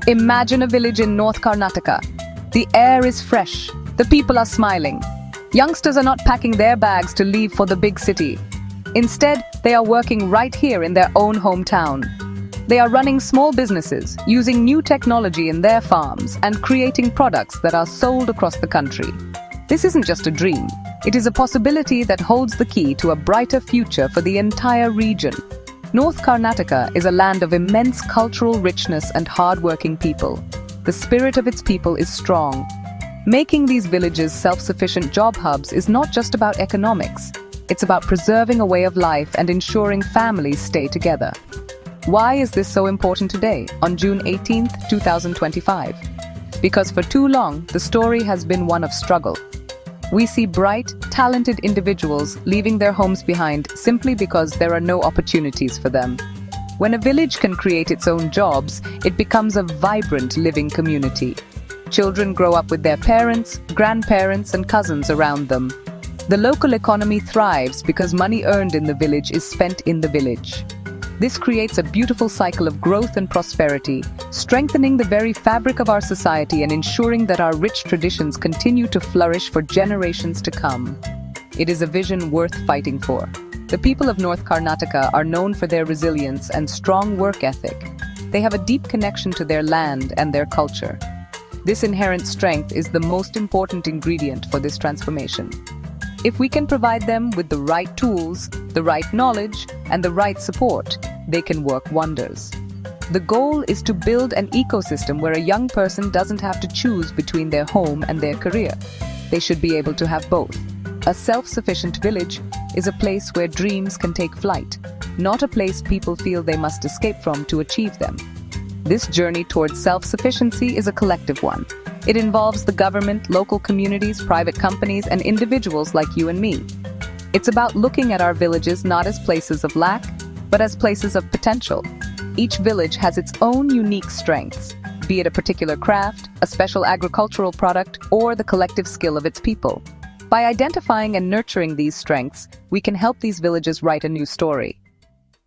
Imagine a village in North Karnataka. The air is fresh, the people are smiling. Youngsters are not packing their bags to leave for the big city. Instead, they are working right here in their own hometown. They are running small businesses, using new technology in their farms, and creating products that are sold across the country. This isn't just a dream. It is a possibility that holds the key to a brighter future for the entire region. North Karnataka is a land of immense cultural richness and hard-working people. The spirit of its people is strong. Making these villages self-sufficient job hubs is not just about economics. It's about preserving a way of life and ensuring families stay together. Why is this so important today, on June 18, 2025? Because for too long, the story has been one of struggle. We see bright, talented individuals leaving their homes behind simply because there are no opportunities for them. When a village can create its own jobs, it becomes a vibrant living community. Children grow up with their parents, grandparents, and cousins around them. The local economy thrives because money earned in the village is spent in the village. This creates a beautiful cycle of growth and prosperity, strengthening the very fabric of our society and ensuring that our rich traditions continue to flourish for generations to come. It is a vision worth fighting for. The people of North Karnataka are known for their resilience and strong work ethic. They have a deep connection to their land and their culture. This inherent strength is the most important ingredient for this transformation. If we can provide them with the right tools, the right knowledge, and the right support, they can work wonders. The goal is to build an ecosystem where a young person doesn't have to choose between their home and their career. They should be able to have both. A self-sufficient village is a place where dreams can take flight, not a place people feel they must escape from to achieve them. This journey towards self-sufficiency is a collective one. It involves the government, local communities, private companies, and individuals like you and me. It's about looking at our villages not as places of lack, but as places of potential. Each village has its own unique strengths, be it a particular craft, a special agricultural product, or the collective skill of its people. By identifying and nurturing these strengths, we can help these villages write a new story.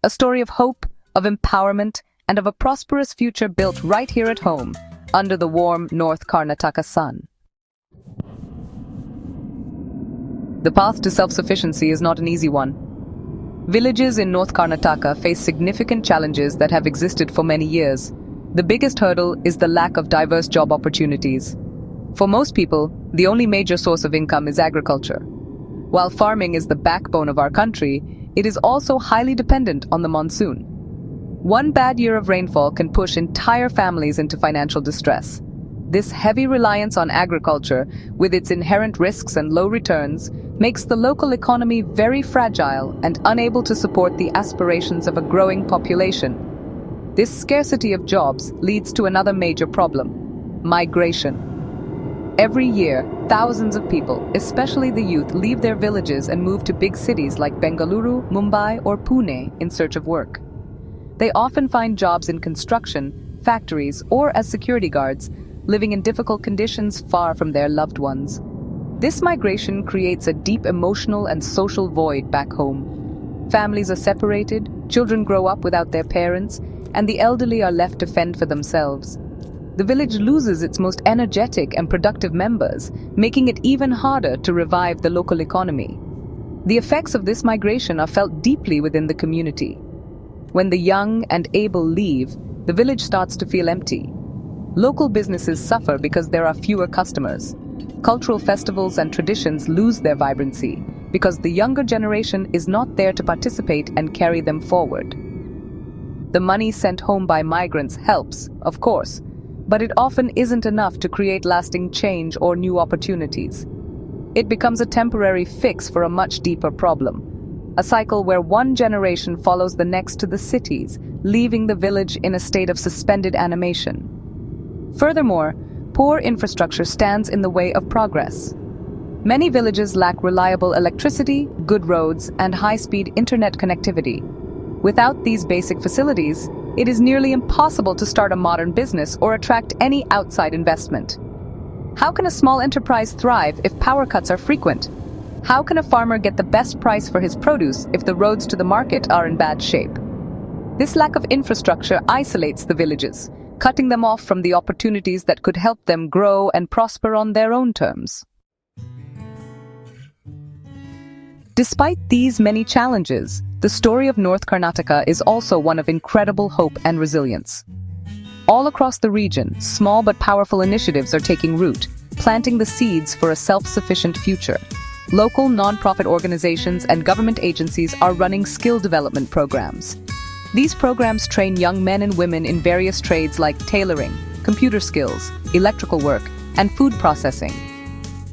A story of hope, of empowerment, and of a prosperous future built right here at home, under the warm North Karnataka sun. The path to self-sufficiency is not an easy one. Villages in North Karnataka face significant challenges that have existed for many years. The biggest hurdle is the lack of diverse job opportunities. For most people, the only major source of income is agriculture. While farming is the backbone of our country, it is also highly dependent on the monsoon. One bad year of rainfall can push entire families into financial distress. This heavy reliance on agriculture, with its inherent risks and low returns, makes the local economy very fragile and unable to support the aspirations of a growing population. This scarcity of jobs leads to another major problem: migration. Every year, thousands of people, especially the youth, leave their villages and move to big cities like Bengaluru, Mumbai, or Pune in search of work. They often find jobs in construction, factories, or as security guards, living in difficult conditions far from their loved ones. This migration creates a deep emotional and social void back home. Families are separated, children grow up without their parents, and the elderly are left to fend for themselves. The village loses its most energetic and productive members, making it even harder to revive the local economy. The effects of this migration are felt deeply within the community. When the young and able leave, the village starts to feel empty. Local businesses suffer because there are fewer customers. Cultural festivals and traditions lose their vibrancy because the younger generation is not there to participate and carry them forward. The money sent home by migrants helps, of course, but it often isn't enough to create lasting change or new opportunities. It becomes a temporary fix for a much deeper problem. A cycle where one generation follows the next to the cities, leaving the village in a state of suspended animation. Furthermore, poor infrastructure stands in the way of progress. Many villages lack reliable electricity, good roads, and high-speed internet connectivity. Without these basic facilities, it is nearly impossible to start a modern business or attract any outside investment. How can a small enterprise thrive if power cuts are frequent? How can a farmer get the best price for his produce if the roads to the market are in bad shape? This lack of infrastructure isolates the villages, cutting them off from the opportunities that could help them grow and prosper on their own terms. Despite these many challenges, the story of North Karnataka is also one of incredible hope and resilience. All across the region, small but powerful initiatives are taking root, planting the seeds for a self-sufficient future. Local non-profit organizations and government agencies are running skill development programs. These programs train young men and women in various trades like tailoring, computer skills, electrical work, and food processing.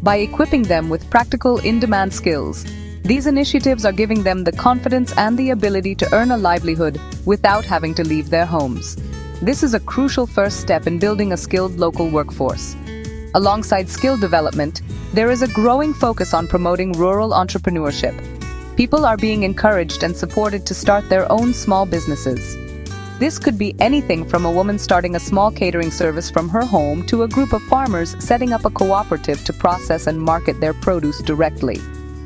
By equipping them with practical, in-demand skills, these initiatives are giving them the confidence and the ability to earn a livelihood without having to leave their homes. This is a crucial first step in building a skilled local workforce. Alongside skill development, there is a growing focus on promoting rural entrepreneurship. People are being encouraged and supported to start their own small businesses. This could be anything from a woman starting a small catering service from her home to a group of farmers setting up a cooperative to process and market their produce directly.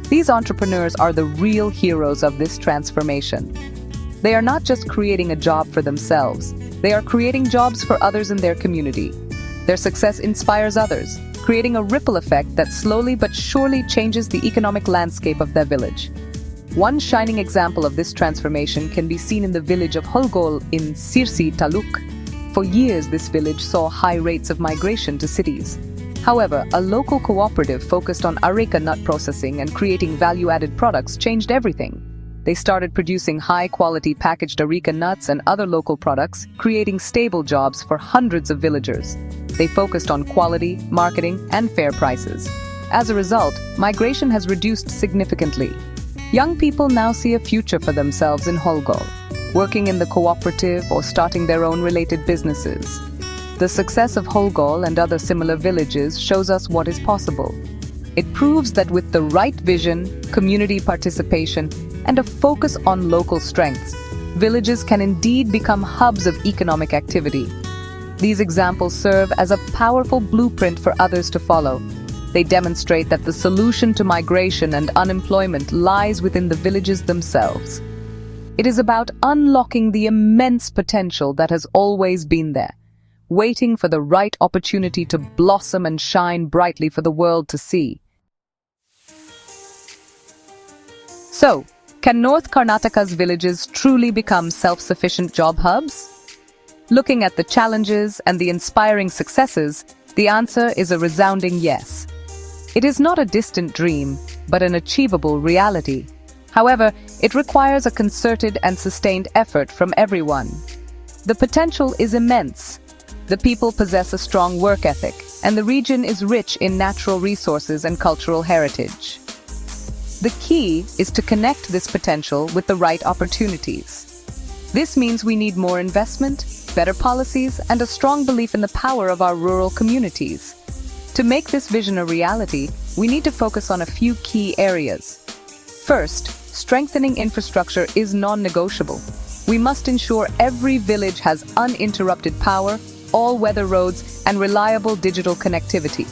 These entrepreneurs are the real heroes of this transformation. They are not just creating a job for themselves, they are creating jobs for others in their community. Their success inspires others, creating a ripple effect that slowly but surely changes the economic landscape of their village. One shining example of this transformation can be seen in the village of Holgol in Sirsi Taluk. For years, this village saw high rates of migration to cities. However, a local cooperative focused on areca nut processing and creating value-added products changed everything. They started producing high-quality packaged areca nuts and other local products, creating stable jobs for hundreds of villagers. They focused on quality, marketing, and fair prices. As a result, migration has reduced significantly. Young people now see a future for themselves in Holgol, working in the cooperative or starting their own related businesses. The success of Holgol and other similar villages shows us what is possible. It proves that with the right vision, community participation, and a focus on local strengths, villages can indeed become hubs of economic activity. These examples serve as a powerful blueprint for others to follow. They demonstrate that the solution to migration and unemployment lies within the villages themselves. It is about unlocking the immense potential that has always been there, waiting for the right opportunity to blossom and shine brightly for the world to see. So, can North Karnataka's villages truly become self-sufficient job hubs? Looking at the challenges and the inspiring successes, the answer is a resounding yes. It is not a distant dream, but an achievable reality. However, it requires a concerted and sustained effort from everyone. The potential is immense. The people possess a strong work ethic, and the region is rich in natural resources and cultural heritage. The key is to connect this potential with the right opportunities. This means we need more investment, better policies, and a strong belief in the power of our rural communities. To make this vision a reality, we need to focus on a few key areas. First, strengthening infrastructure is non-negotiable. We must ensure every village has uninterrupted power, all-weather roads, and reliable digital connectivity.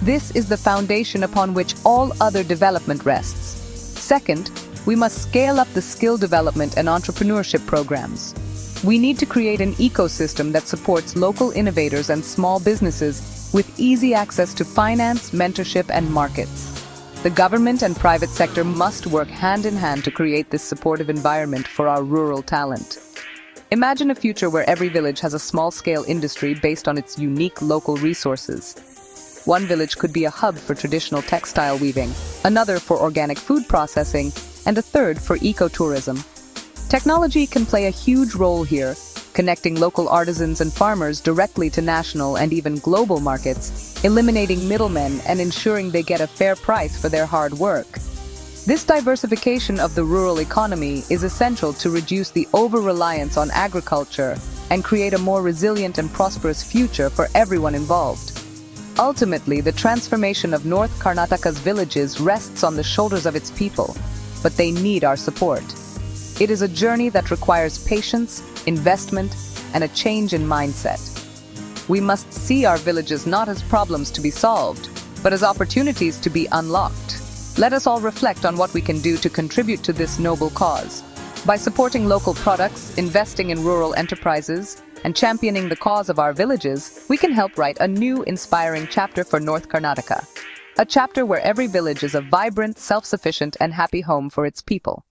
This is the foundation upon which all other development rests. Second, we must scale up the skill development and entrepreneurship programs. We need to create an ecosystem that supports local innovators and small businesses with easy access to finance, mentorship, and markets. The government and private sector must work hand in hand to create this supportive environment for our rural talent. Imagine a future where every village has a small-scale industry based on its unique local resources. One village could be a hub for traditional textile weaving, another for organic food processing, and a third for ecotourism. Technology can play a huge role here, connecting local artisans and farmers directly to national and even global markets, eliminating middlemen and ensuring they get a fair price for their hard work. This diversification of the rural economy is essential to reduce the over-reliance on agriculture and create a more resilient and prosperous future for everyone involved. Ultimately, the transformation of North Karnataka's villages rests on the shoulders of its people, but they need our support. It is a journey that requires patience, investment, and a change in mindset. We must see our villages not as problems to be solved, but as opportunities to be unlocked. Let us all reflect on what we can do to contribute to this noble cause. By supporting local products, investing in rural enterprises, and championing the cause of our villages, we can help write a new, inspiring chapter for North Karnataka. A chapter where every village is a vibrant, self-sufficient, and happy home for its people.